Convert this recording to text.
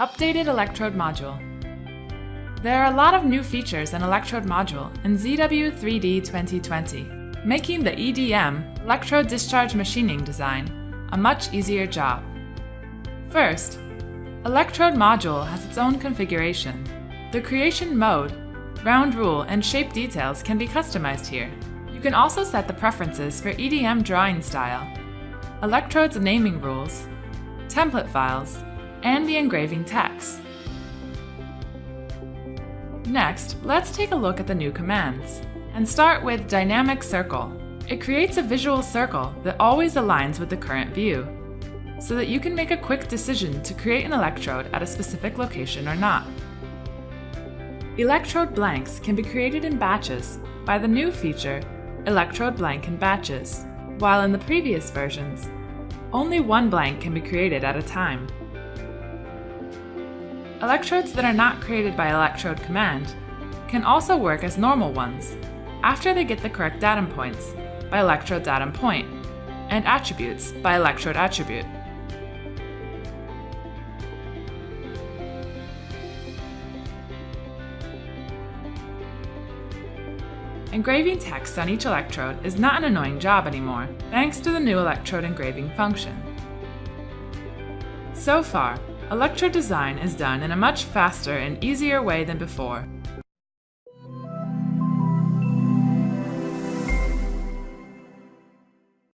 Updated electrode module. There are a lot of new features in electrode module in ZW3D 2020, making the EDM, electrode discharge machining design, a much easier job. First, electrode module has its own configuration. The creation mode, round rule, and shape details can be customized here. You can also set the preferences for EDM drawing style, electrodes naming rules, template files, and the engraving text. Next, let's take a look at the new commands, and start with Dynamic Circle. It creates a visual circle that always aligns with the current view, so that you can make a quick decision to create an electrode at a specific location or not. Electrode blanks can be created in batches by the new feature, Electrode Blank in Batches, while in the previous versions, only one blank can be created at a time. Electrodes that are not created by electrode command can also work as normal ones after they get the correct datum points by electrode datum point and attributes by electrode attribute. Engraving text on each electrode is not an annoying job anymore, thanks to the new electrode engraving function. So far, electrode design is done in a much faster and easier way than before.